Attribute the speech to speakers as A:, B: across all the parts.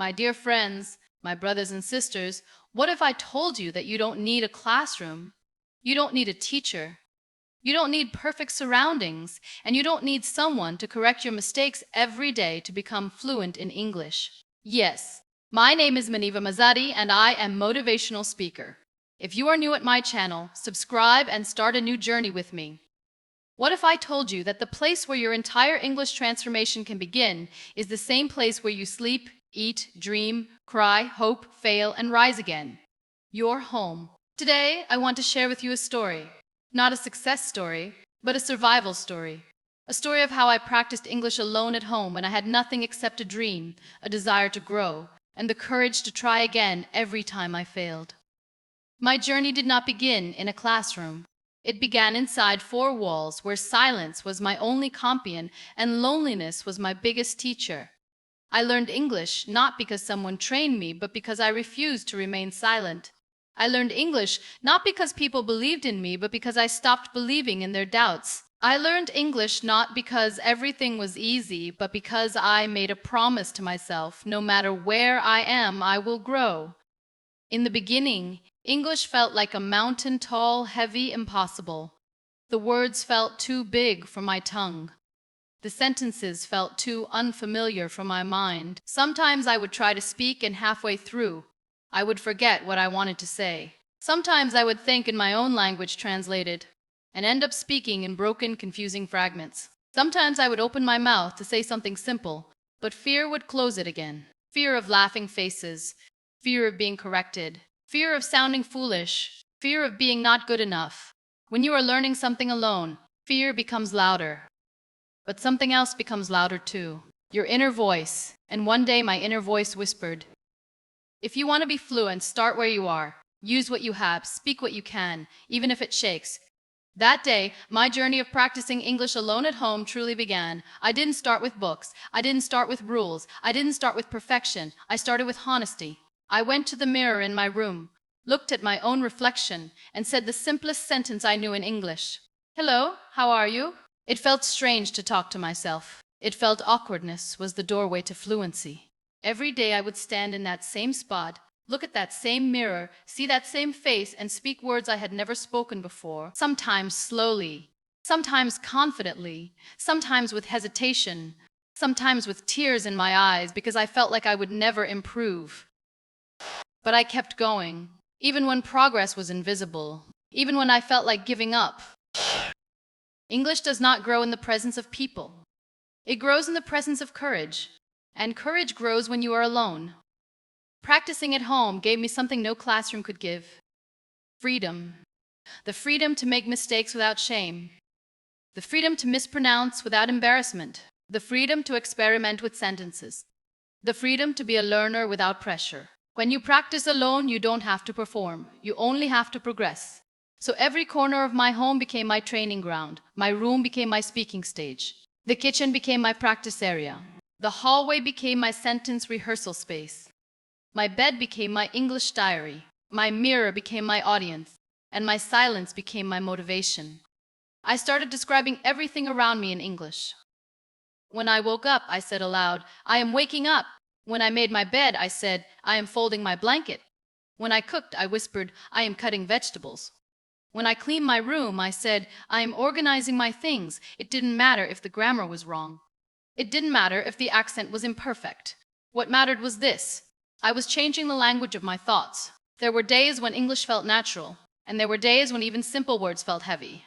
A: My dear friends, my brothers and sisters, what if I told you that you don't need a classroom? You don't need a teacher. You don't need perfect surroundings, and you don't need someone to correct your mistakes every day to become fluent in English. Yes, my name is Muniba Mazari, and I am motivational speaker. If you are new at my channel, subscribe and start a new journey with me. What if I told you that the place where your entire English transformation can begin is the same place where you sleep, eat, dream, cry, hope, fail, and rise again? Your home. Today, I want to share with you a story. Not a success story, but a survival story. A story of how I practiced English alone at home when I had nothing except a dream, a desire to grow, and the courage to try again every time I failed. My journey did not begin in a classroom. It began inside four walls where silence was my only companion and loneliness was my biggest teacher. I learned English not because someone trained me, but because I refused to remain silent. I learned English not because people believed in me, but because I stopped believing in their doubts. I learned English not because everything was easy, but because I made a promise to myself, no matter where I am, I will grow. In the beginning, English felt like a mountain tall, heavy, impossible. The words felt too big for my tongue. The sentences felt too unfamiliar for my mind. Sometimes I would try to speak, and halfway through, I would forget what I wanted to say. Sometimes I would think in my own language translated, and end up speaking in broken, confusing fragments. Sometimes I would open my mouth to say something simple, but fear would close it again. Fear of laughing faces, fear of being corrected, fear of sounding foolish, fear of being not good enough. When you are learning something alone, fear becomes louder. But something else becomes louder too. Your inner voice. And one day my inner voice whispered, if you want to be fluent, start where you are. Use what you have, speak what you can, even if it shakes. That day, my journey of practicing English alone at home truly began. I didn't start with books. I didn't start with rules. I didn't start with perfection. I started with honesty. I went to the mirror in my room, looked at my own reflection, and said the simplest sentence I knew in English. Hello, how are you? It felt strange to talk to myself. It felt awkwardness was the doorway to fluency. Every day I would stand in that same spot, look at that same mirror, see that same face, and speak words I had never spoken before, sometimes slowly, sometimes confidently, sometimes with hesitation, sometimes with tears in my eyes because I felt like I would never improve. But I kept going, even when progress was invisible, even when I felt like giving up. English does not grow in the presence of people. It grows in the presence of courage. And courage grows when you are alone. Practicing at home gave me something no classroom could give. Freedom. The freedom to make mistakes without shame. The freedom to mispronounce without embarrassment. The freedom to experiment with sentences. The freedom to be a learner without pressure. When you practice alone, you don't have to perform. You only have to progress. So every corner of my home became my training ground. My room became my speaking stage. The kitchen became my practice area. The hallway became my sentence rehearsal space. My bed became my English diary. My mirror became my audience. And my silence became my motivation. I started describing everything around me in English. When I woke up, I said aloud, I am waking up. When I made my bed, I said, I am folding my blanket. When I cooked, I whispered, I am cutting vegetables. When I cleaned my room, I said, I am organizing my things. It didn't matter if the grammar was wrong. It didn't matter if the accent was imperfect. What mattered was this. I was changing the language of my thoughts. There were days when English felt natural, and there were days when even simple words felt heavy.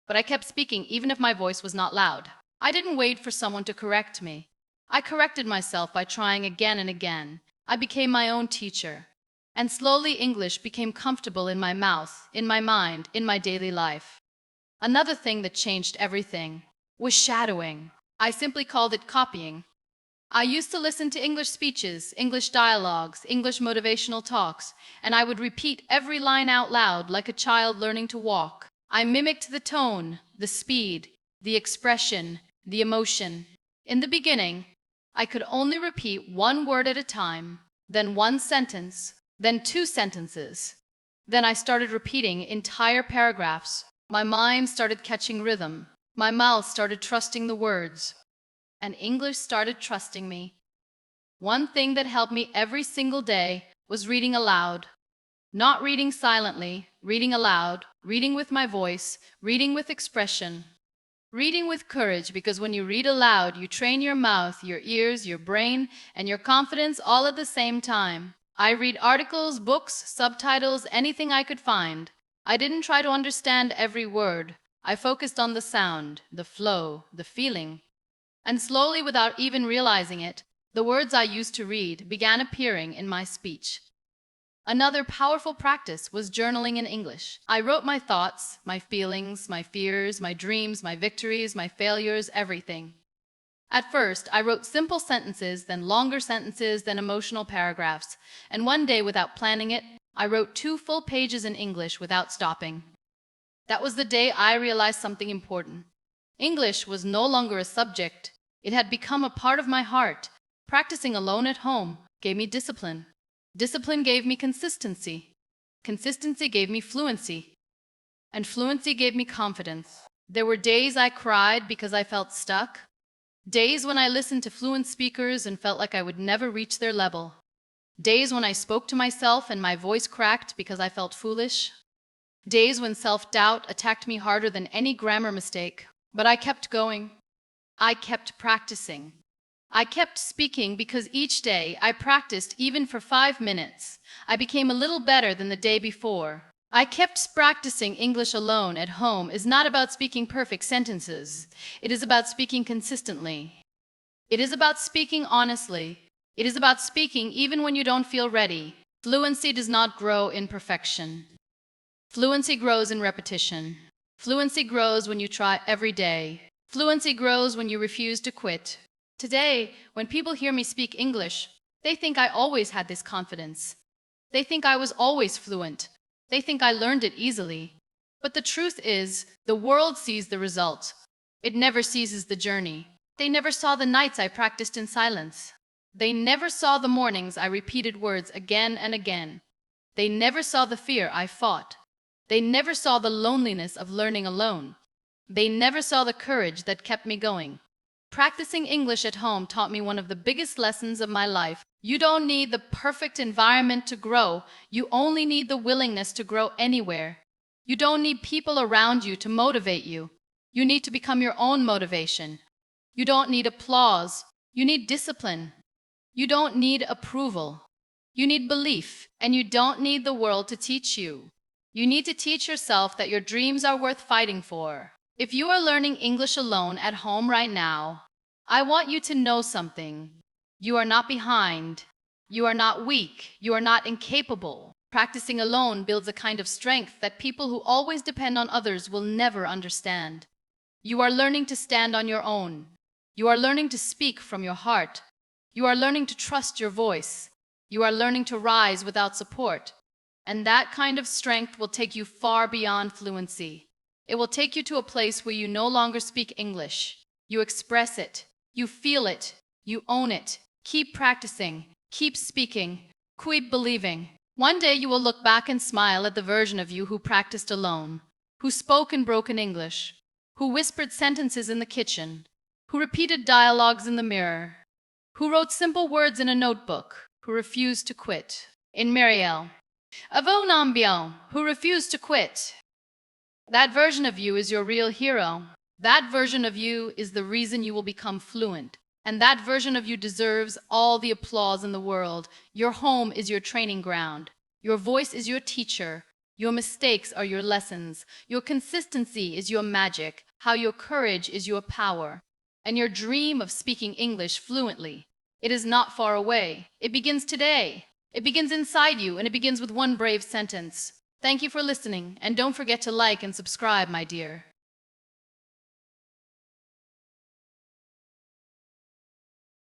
A: But I kept speaking even if my voice was not loud. I didn't wait for someone to correct me. I corrected myself by trying again and again. I became my own teacher. And slowly English became comfortable in my mouth, in my mind, in my daily life. Another thing that changed everything was shadowing. I simply called it copying. I used to listen to English speeches, English dialogues, English motivational talks, and I would repeat every line out loud like a child learning to walk. I mimicked the tone, the speed, the expression, the emotion. In the beginning, I could only repeat one word at a time, then one sentence, then two sentences. Then I started repeating entire paragraphs. My mind started catching rhythm. My mouth started trusting the words, and English started trusting me. One thing that helped me every single day was reading aloud. Not reading silently, reading aloud, reading with my voice, reading with expression. Reading with courage, because when you read aloud, you train your mouth, your ears, your brain, and your confidence all at the same time. I read articles, books, subtitles, anything I could find. I didn't try to understand every word. I focused on the sound, the flow, the feeling. And slowly, without even realizing it, the words I used to read began appearing in my speech. Another powerful practice was journaling in English. I wrote my thoughts, my feelings, my fears, my dreams, my victories, my failures, everything. At first, I wrote simple sentences, then longer sentences, then emotional paragraphs. And one day, without planning it, I wrote 2 full pages in English without stopping. That was the day I realized something important. English was no longer a subject. It had become a part of my heart. Practicing alone at home gave me discipline. Discipline gave me consistency. Consistency gave me fluency. And fluency gave me confidence. There were days I cried because I felt stuck. Days when I listened to fluent speakers and felt like I would never reach their level. Days when I spoke to myself and my voice cracked because I felt foolish. Days when self-doubt attacked me harder than any grammar mistake. But I kept going. I kept practicing. I kept speaking because each day I practiced even for 5 minutes. I became a little better than the day before. I kept practicing English alone at home is not about speaking perfect sentences. It is about speaking consistently. It is about speaking honestly. It is about speaking even when you don't feel ready. Fluency does not grow in perfection. Fluency grows in repetition. Fluency grows when you try every day. Fluency grows when you refuse to quit. Today, when people hear me speak English, they think I always had this confidence. They think I was always fluent. They think I learned it easily. But the truth is, the world sees the result. It never sees the journey. They never saw the nights I practiced in silence. They never saw the mornings I repeated words again and again. They never saw the fear I fought. They never saw the loneliness of learning alone. They never saw the courage that kept me going. Practicing English at home taught me one of the biggest lessons of my life. You don't need the perfect environment to grow. You only need the willingness to grow anywhere. You don't need people around you to motivate you. You need to become your own motivation. You don't need applause. You need discipline. You don't need approval. You need belief, and you don't need the world to teach you. You need to teach yourself that your dreams are worth fighting for. If you are learning English alone at home right now, I want you to know something. You are not behind. You are not weak. You are not incapable. Practicing alone builds a kind of strength that people who always depend on others will never understand. You are learning to stand on your own. You are learning to speak from your heart. You are learning to trust your voice. You are learning to rise without support. And that kind of strength will take you far beyond fluency. It will take you to a place where you no longer speak English. You express it. You feel it. You own it. Keep practicing. Keep speaking. Keep believing. One day you will look back and smile at the version of you who practiced alone, who spoke in broken English, who whispered sentences in the kitchen, who repeated dialogues in the mirror, who wrote simple words in a notebook, who refused to quit. In Marielle. Avon Nambion, who refused to quit. That version of you is your real hero. That version of you is the reason you will become fluent. And that version of you deserves all the applause in the world. Your home is your training ground. Your voice is your teacher. Your mistakes are your lessons. Your consistency is your magic. How your courage is your power. And your dream of speaking English fluently, it is not far away. It begins today. It begins inside you, and it begins with one brave sentence. Thank you for listening, and don't forget to like and subscribe, my dear.